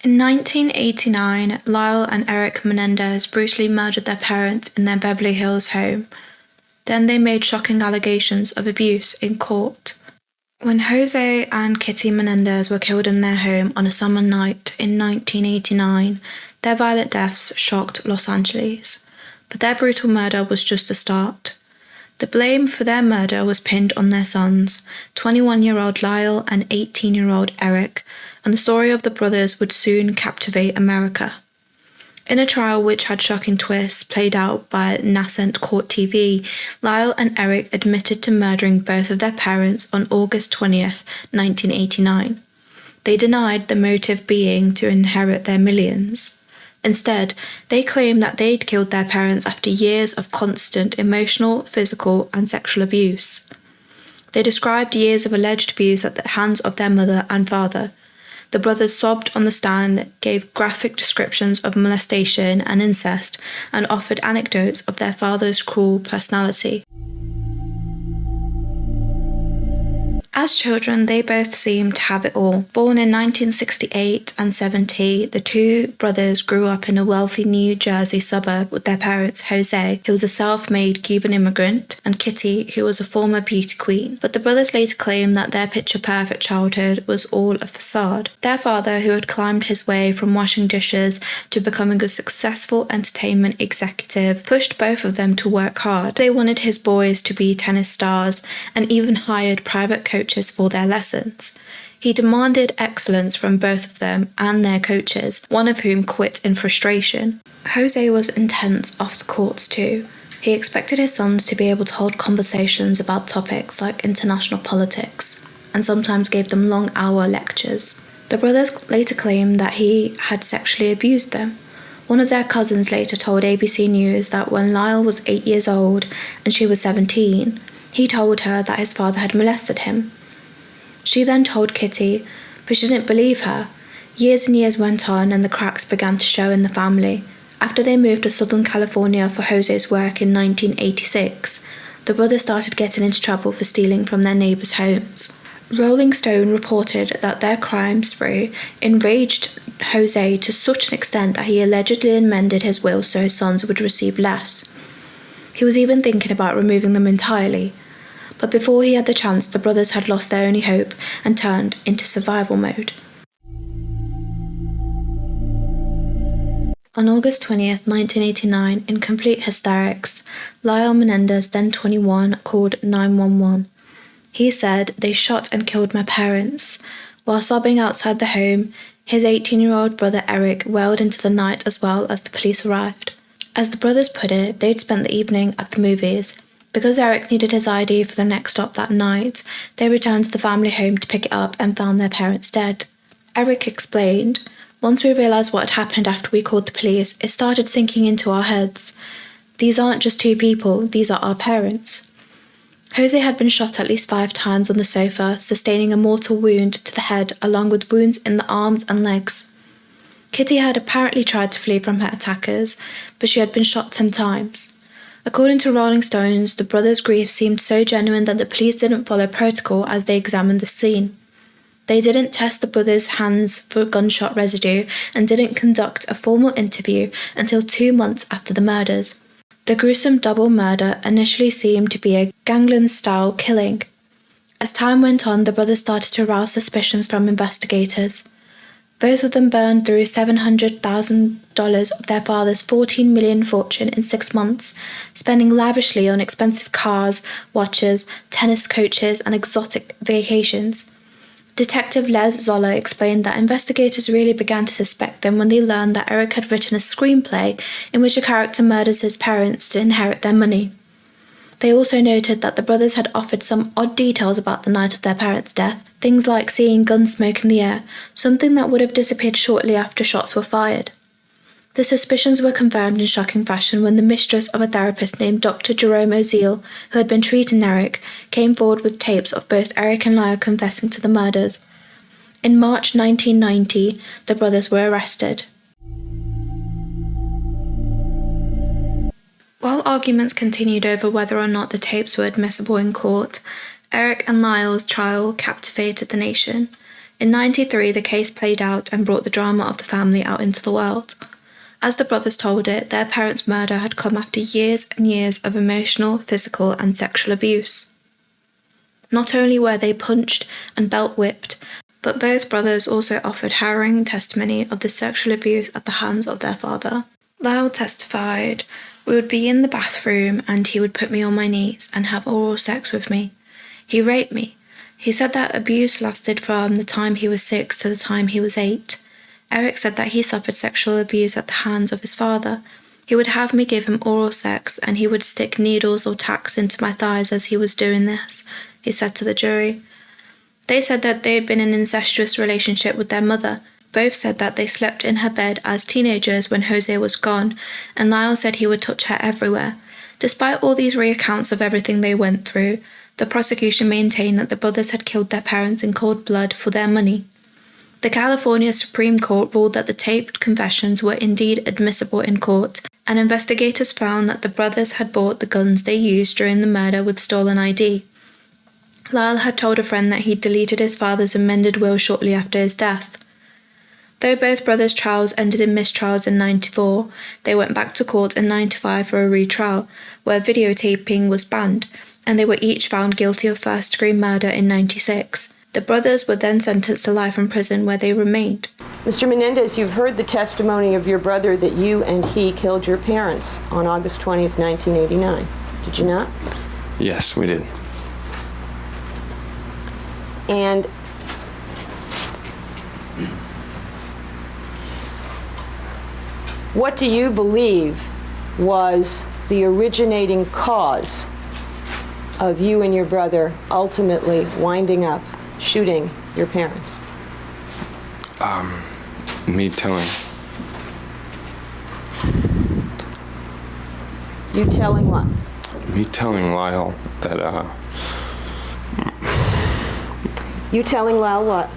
In 1989, Lyle and Eric Menendez brutally murdered their parents in their Beverly Hills home. Then they made shocking allegations of abuse in court. When Jose and Kitty Menendez were killed in their home on a summer night in 1989, their violent deaths shocked Los Angeles. But their brutal murder was just the start. The blame for their murder was pinned on their sons, 21-year-old Lyle and 18-year-old Eric, and the story of the brothers would soon captivate America. In a trial which had shocking twists played out by nascent court TV, Lyle and Eric admitted to murdering both of their parents on August 20th, 1989. They denied the motive being to inherit their millions. Instead, they claimed that they'd killed their parents after years of constant emotional, physical, and sexual abuse. They described years of alleged abuse at the hands of their mother and father. The brothers sobbed on the stand, gave graphic descriptions of molestation and incest, and offered anecdotes of their father's cruel personality. As children, they both seemed to have it all. Born in 1968 and 70, the two brothers grew up in a wealthy New Jersey suburb with their parents, Jose, who was a self-made Cuban immigrant, and Kitty, who was a former beauty queen. But the brothers later claimed that their picture-perfect childhood was all a facade. Their father, who had climbed his way from washing dishes to becoming a successful entertainment executive, pushed both of them to work hard. They wanted his boys to be tennis stars and even hired private coaches for their lessons. He demanded excellence from both of them and their coaches, one of whom quit in frustration. Jose was intense off the courts too. He expected his sons to be able to hold conversations about topics like international politics, and sometimes gave them long-hour lectures. The brothers later claimed that he had sexually abused them. One of their cousins later told ABC News that when Lyle was 8 years old and she was 17, he told her that his father had molested him. She then told Kitty, but she didn't believe her. Years and years went on and the cracks began to show in the family. After they moved to Southern California for Jose's work in 1986, the brothers started getting into trouble for stealing from their neighbours' homes. Rolling Stone reported that their crime spree enraged Jose to such an extent that he allegedly amended his will so his sons would receive less. He was even thinking about removing them entirely. But before he had the chance, the brothers had lost their only hope and turned into survival mode. On August 20th, 1989, in complete hysterics, Lyle Menendez, then 21, called 911. He said, "They shot and killed my parents." While sobbing outside the home, his 18-year-old brother Eric wailed into the night as well as the police arrived. As the brothers put it, they'd spent the evening at the movies. Because Eric needed his ID for the next stop that night, they returned to the family home to pick it up and found their parents dead. Eric explained, "Once we realised what had happened after we called the police, it started sinking into our heads. These aren't just two people, these are our parents." Jose had been shot at least 5 times on the sofa, sustaining a mortal wound to the head along with wounds in the arms and legs. Kitty had apparently tried to flee from her attackers, but she had been shot 10 times. According to Rolling Stones, the brothers' grief seemed so genuine that the police didn't follow protocol as they examined the scene. They didn't test the brothers' hands for gunshot residue and didn't conduct a formal interview until 2 months after the murders. The gruesome double murder initially seemed to be a gangland-style killing. As time went on, the brothers started to arouse suspicions from investigators. Both of them burned through $700,000 of their father's $14 million fortune in 6 months, spending lavishly on expensive cars, watches, tennis coaches, and exotic vacations. Detective Les Zoller explained that investigators really began to suspect them when they learned that Eric had written a screenplay in which a character murders his parents to inherit their money. They also noted that the brothers had offered some odd details about the night of their parents' death, things like seeing gun smoke in the air, something that would have disappeared shortly after shots were fired. The suspicions were confirmed in shocking fashion when the mistress of a therapist named Dr. Jerome Oziel, who had been treating Eric, came forward with tapes of both Eric and Lyle confessing to the murders. In March 1990, the brothers were arrested. While arguments continued over whether or not the tapes were admissible in court, Eric and Lyle's trial captivated the nation. In 93, the case played out and brought the drama of the family out into the world. As the brothers told it, their parents' murder had come after years and years of emotional, physical, and sexual abuse. Not only were they punched and belt-whipped, but both brothers also offered harrowing testimony of the sexual abuse at the hands of their father. Lyle testified, "We would be in the bathroom and he would put me on my knees and have oral sex with me. He raped me. He said that abuse lasted from the time he was 6 to the time he was 8. Eric said that he suffered sexual abuse at the hands of his father. He would have me give him oral sex and he would stick needles or tacks into my thighs as he was doing this," he said to the jury. They said that they had been in an incestuous relationship with their mother. Both said that they slept in her bed as teenagers when Jose was gone, and Lyle said he would touch her everywhere. Despite all these recounts of everything they went through, the prosecution maintained that the brothers had killed their parents in cold blood for their money. The California Supreme Court ruled that the taped confessions were indeed admissible in court, and investigators found that the brothers had bought the guns they used during the murder with stolen ID. Lyle had told a friend that he'd deleted his father's amended will shortly after his death. Though both brothers' trials ended in mistrials in 94, they went back to court in 95 for a retrial, where videotaping was banned, and they were each found guilty of first-degree murder in 96. The brothers were then sentenced to life in prison, where they remained. Mr. Menendez, you've heard the testimony of your brother that you and he killed your parents on August 20th, 1989. Did you not? Yes, we did. And what do you believe was the originating cause of you and your brother ultimately winding up shooting your parents? Me telling. You telling what? Me telling Lyle that, You telling Lyle what?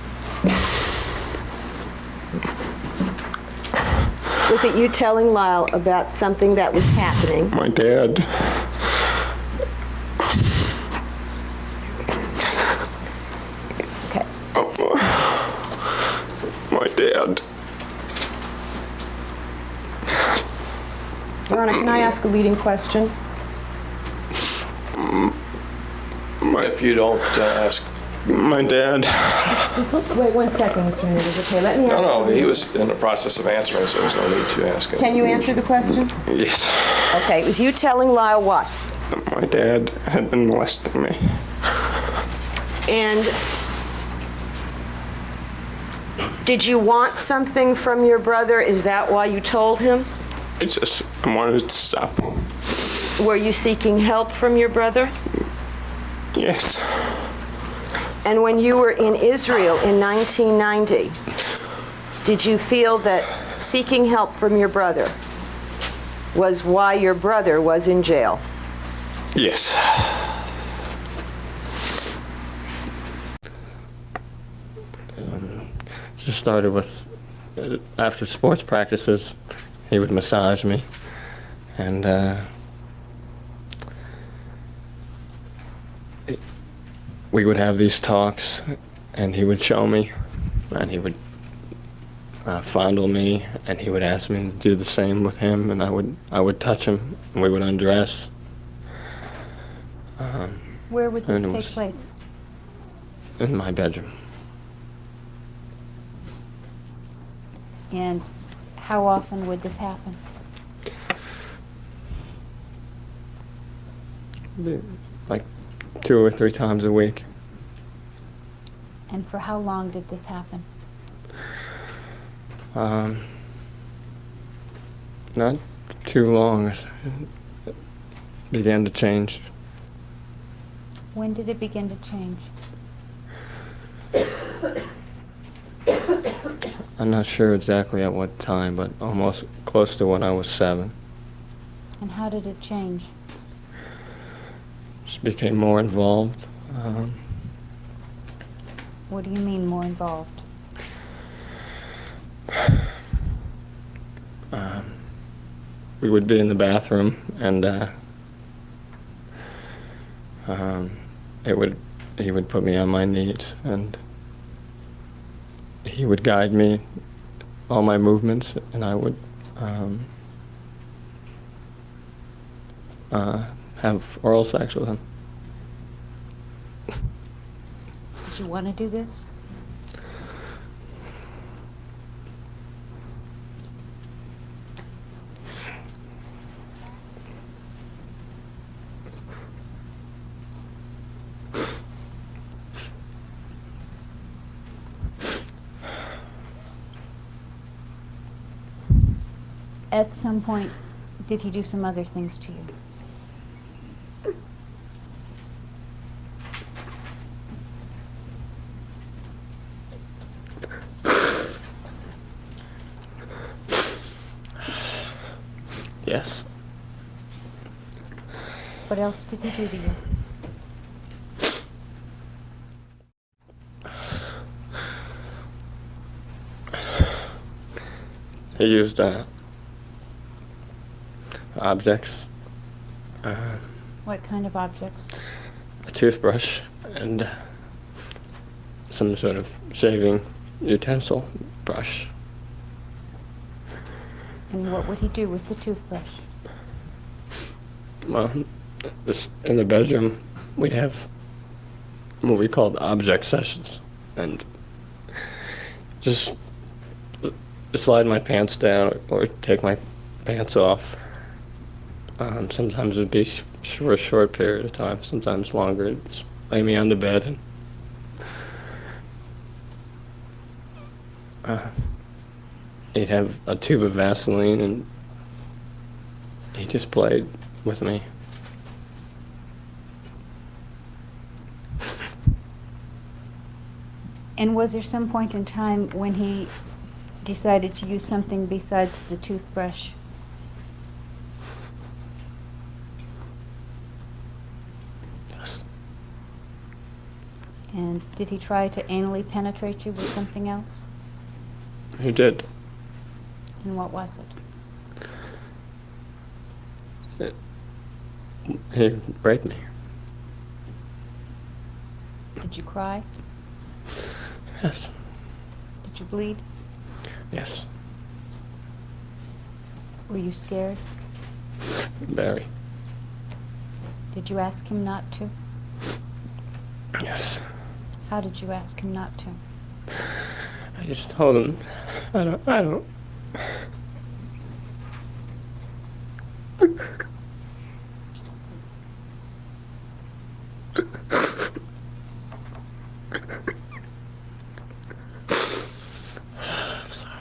Was it you telling Lyle about something that was happening? my dad. Okay. My dad. Your Honor, can I ask a leading question? If you don't ask. My dad. Wait 1 second, Mr. Menendez. Okay, let me ask. No, he was in the process of answering, so there's no need to ask him. Can you answer the question? Yes. Okay, it was you telling Lyle what? My dad had been molesting me. And did you want something from your brother? Is that why you told him? I wanted to stop. Were you seeking help from your brother? Yes. And when you were in Israel in 1990, did you feel that seeking help from your brother was why your brother was in jail? Yes. Just started with, after sports practices, he would massage me, and we would have these talks, and he would show me, and he would fondle me, and he would ask me to do the same with him, and I would touch him, and we would undress. Where would this take was place? in my bedroom. And how often would this happen? Like 2 or 3 times a week. And for how long did this happen? Not too long. It began to change. When did it begin to change? I'm not sure exactly at what time, but almost close to when I was 7. And how did it change? Just became more involved. What do you mean more involved? We would be in the bathroom, and he would put me on my knees, and he would guide me, all my movements, and I would have oral sex with him. Did you want to do this? At some point, did he do some other things to you? Yes. What else did he do to you? He used objects, What kind of objects? a toothbrush, and some sort of shaving utensil brush. And what would he do with the toothbrush? Well, in the bedroom, we'd have what we called object sessions, and just slide my pants down or take my pants off. Sometimes it would be for a short period of time, sometimes longer. Just lay me on the bed and he'd have a tube of Vaseline and he just played with me. And was there some point in time when he decided to use something besides the toothbrush? Yes. And did he try to anally penetrate you with something else? He did. And what was it? He raped me. Did you cry? Yes. Did you bleed? Yes. Were you scared? Very. Did you ask him not to? Yes. How did you ask him not to? I just told him, I don't. I'm sorry.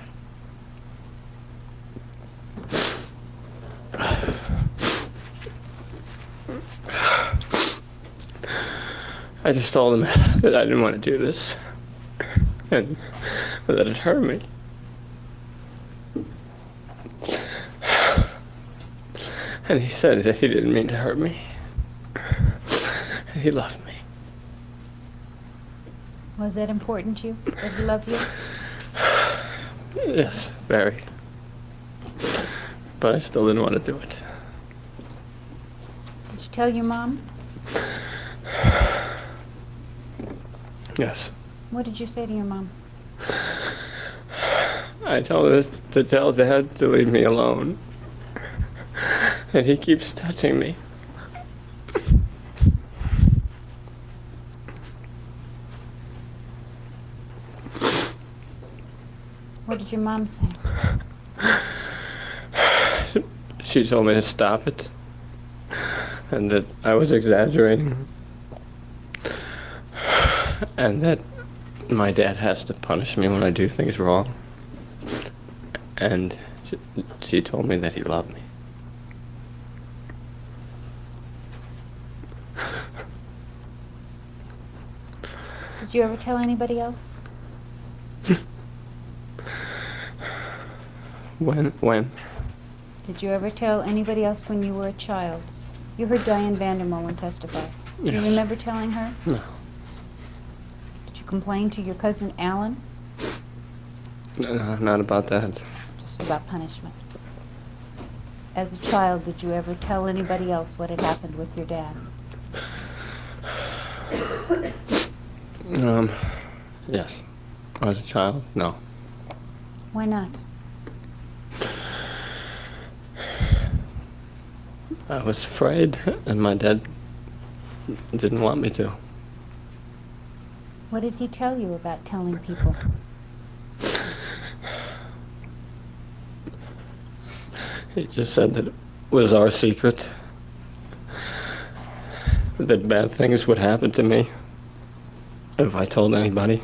I just told him that I didn't want to do this, and that it hurt me. And he said that he didn't mean to hurt me. And he loved me. Was that important to you, that he loved you? Yes, very. But I still didn't want to do it. Did you tell your mom? Yes. What did you say to your mom? I told her to tell Dad to leave me alone. And he keeps touching me. What did your mom say? She told me to stop it. And that I was exaggerating. And that my dad has to punish me when I do things wrong. And she told me that he loved me. Did you ever tell anybody else? When? Did you ever tell anybody else when you were a child? You heard Diane Vandermolen testify. Do you Yes. remember telling her? No. Did you complain to your cousin Alan? No, not about that. Just about punishment. As a child, did you ever tell anybody else what had happened with your dad? Yes. as a child? No. Why not? I was afraid, and my dad didn't want me to. What did he tell you about telling people? He just said that it was our secret, that bad things would happen to me if I told anybody.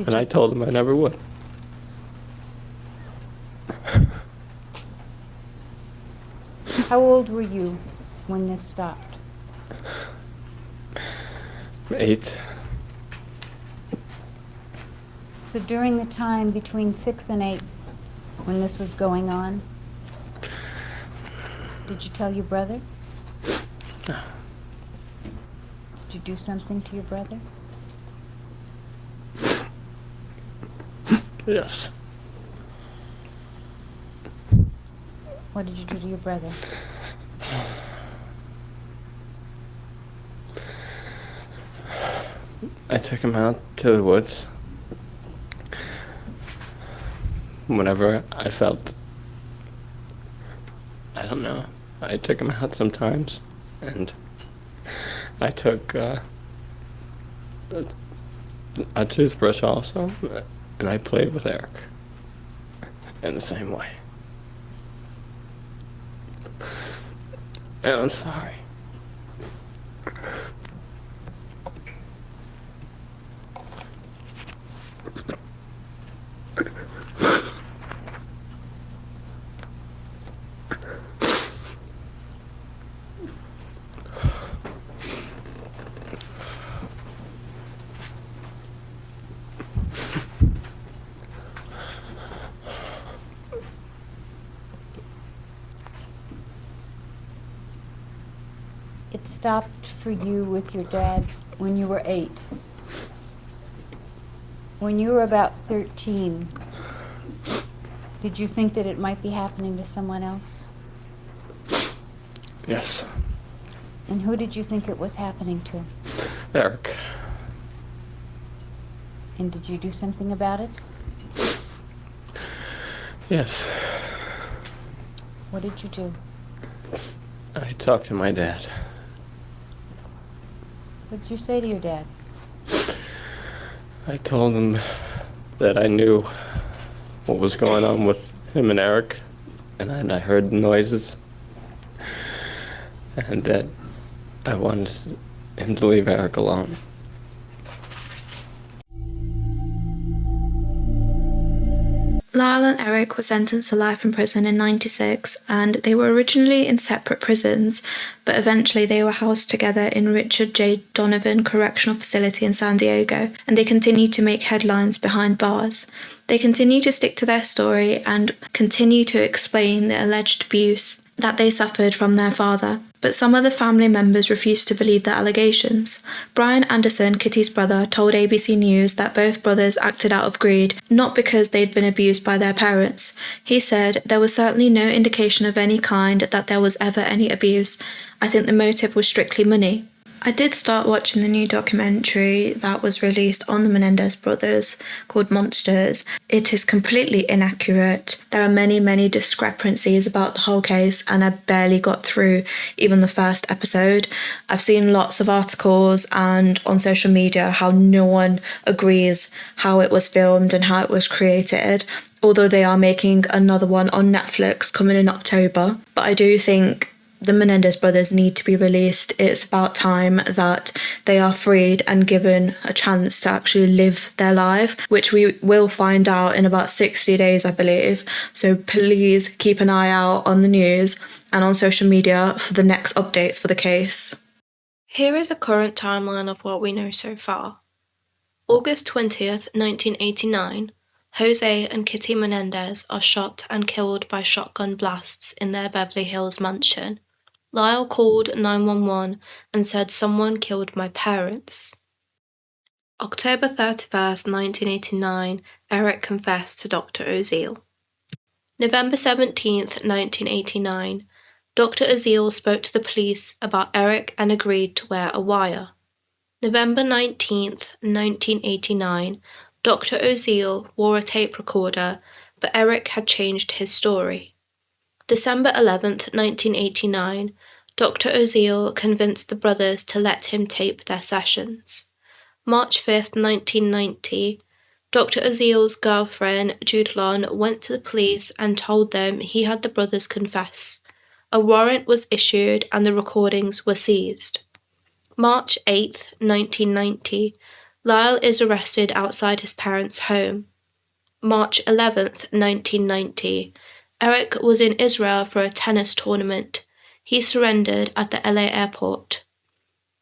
And I told him I never would. How old were you when this stopped? 8. So during the time between 6 and 8, when this was going on, did you tell your brother? Did you do something to your brother? Yes. What did you do to your brother? I took him out to the woods whenever I felt, I don't know, I took him out sometimes, and I took a toothbrush also, and I played with Eric in the same way. And I'm sorry. It stopped for you with your dad when you were 8. When you were about 13, did you think that it might be happening to someone else? Yes. And who did you think it was happening to? Eric. And did you do something about it? Yes. What did you do? I talked to my dad. What did you say to your dad? I told him that I knew what was going on with him and Eric, and I heard noises, and that I wanted him to leave Eric alone. Lyle and Eric were sentenced to life in prison in '96, and they were originally in separate prisons, but eventually they were housed together in Richard J. Donovan Correctional Facility in San Diego, and they continued to make headlines behind bars. They continue to stick to their story and continue to explain the alleged abuse that they suffered from their father. But some of the family members refused to believe the allegations. Brian Anderson, Kitty's brother, told ABC News that both brothers acted out of greed, not because they'd been abused by their parents. He said, "There was certainly no indication of any kind that there was ever any abuse. I think the motive was strictly money." I did start watching the new documentary that was released on the Menendez brothers called Monsters. It is completely inaccurate. There are many discrepancies about the whole case, and I barely got through even the first episode. I've seen lots of articles and on social media how no one agrees how it was filmed and how it was created, although they are making another one on Netflix coming in October. But I do think the Menendez brothers need to be released. It's about time that they are freed and given a chance to actually live their life, which we will find out in about 60 days, I believe. So please keep an eye out on the news and on social media for the next updates for the case. Here is a current timeline of what we know so far. August 20th, 1989, Jose and Kitty Menendez are shot and killed by shotgun blasts in their Beverly Hills mansion. Lyle called 911 and said someone killed my parents. October 31st, 1989, Eric confessed to Dr. Oziel. November 17th, 1989, Dr. Aziel spoke to the police about Eric and agreed to wear a wire. November 19th, 1989, Dr. Aziel wore a tape recorder, but Eric had changed his story. December 11th, 1989, Dr. Aziel convinced the brothers to let him tape their sessions. March 5th, 1990, Dr. Aziel's girlfriend, Judlon, went to the police and told them he had the brothers confess. A warrant was issued and the recordings were seized. March 8th, 1990, Lyle is arrested outside his parents' home. March 11th, 1990, Eric was in Israel for a tennis tournament. He surrendered at the LA airport.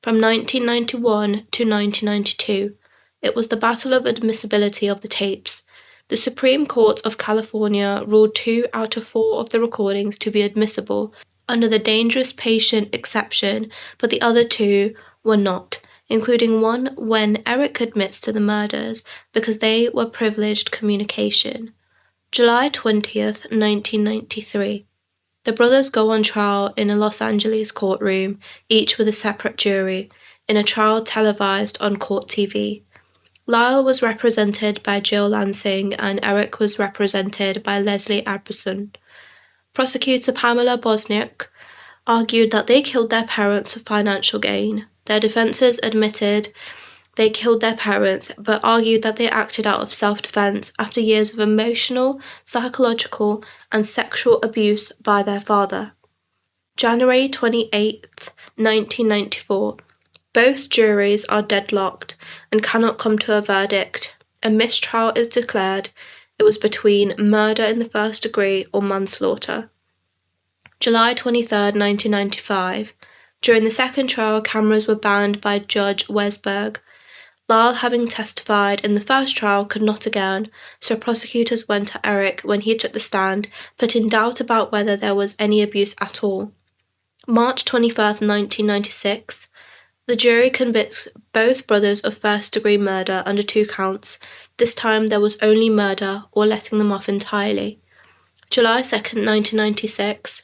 From 1991 to 1992, it was the battle of admissibility of the tapes. The Supreme Court of California ruled 2 out of 4 of the recordings to be admissible under the dangerous patient exception, but the other 2 were not, including one when Eric admits to the murders because they were privileged communication. July 20th, 1993. The brothers go on trial in a Los Angeles courtroom, each with a separate jury, in a trial televised on Court TV. Lyle was represented by Jill Lansing and Eric was represented by Leslie Aberson. Prosecutor Pamela Bosniak argued that they killed their parents for financial gain. Their defenses admitted they killed their parents, but argued that they acted out of self-defense after years of emotional, psychological, and sexual abuse by their father. January 28th, 1994. Both juries are deadlocked and cannot come to a verdict. A mistrial is declared. It was between murder in the first degree or manslaughter. July 23rd, 1995. During the second trial, cameras were banned by Judge Wesberg. Lyle, having testified in the first trial, could not again, so prosecutors went to Eric when he took the stand, put in doubt about whether there was any abuse at all. March 21st, 1996. The jury convicts both brothers of first-degree murder under 2 counts. This time there was only murder or letting them off entirely. July 2nd, 1996.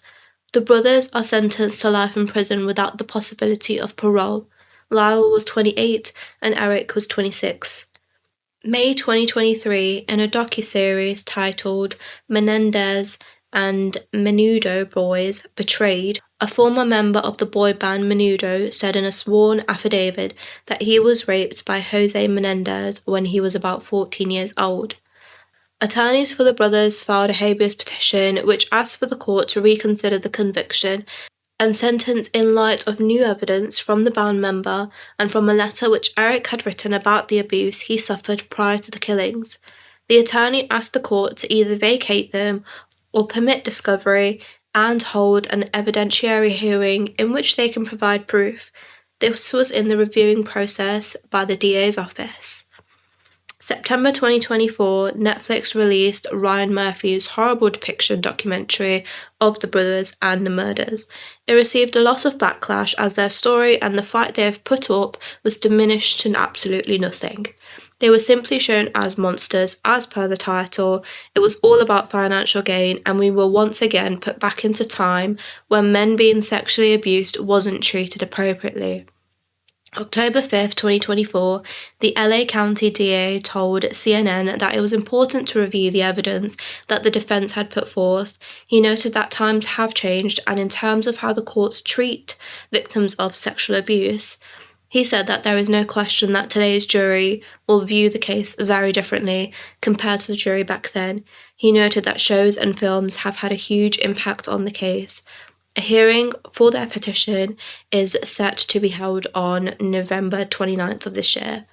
The brothers are sentenced to life in prison without the possibility of parole. Lyle was 28 and Eric was 26. May 2023, in a docuseries titled Menendez and Menudo Boys Betrayed, a former member of the boy band Menudo said in a sworn affidavit that he was raped by Jose Menendez when he was about 14 years old. Attorneys for the brothers filed a habeas petition which asked for the court to reconsider the conviction and sentence in light of new evidence from the band member and from a letter which Eric had written about the abuse he suffered prior to the killings. The attorney asked the court to either vacate them or permit discovery and hold an evidentiary hearing in which they can provide proof. This was in the reviewing process by the DA's office. September 2024, Netflix released Ryan Murphy's horrible depiction documentary of the brothers and the murders. It received a lot of backlash as their story and the fight they have put up was diminished to absolutely nothing. They were simply shown as monsters, as per the title. It was all about financial gain, and we were once again put back into time when men being sexually abused wasn't treated appropriately. October 5th, 2024, the LA County DA told CNN that it was important to review the evidence that the defense had put forth. He noted that times have changed, and in terms of how the courts treat victims of sexual abuse, he said that there is no question that today's jury will view the case very differently compared to the jury back then. He noted that shows and films have had a huge impact on the case. A hearing for their petition is set to be held on November 29th of this year.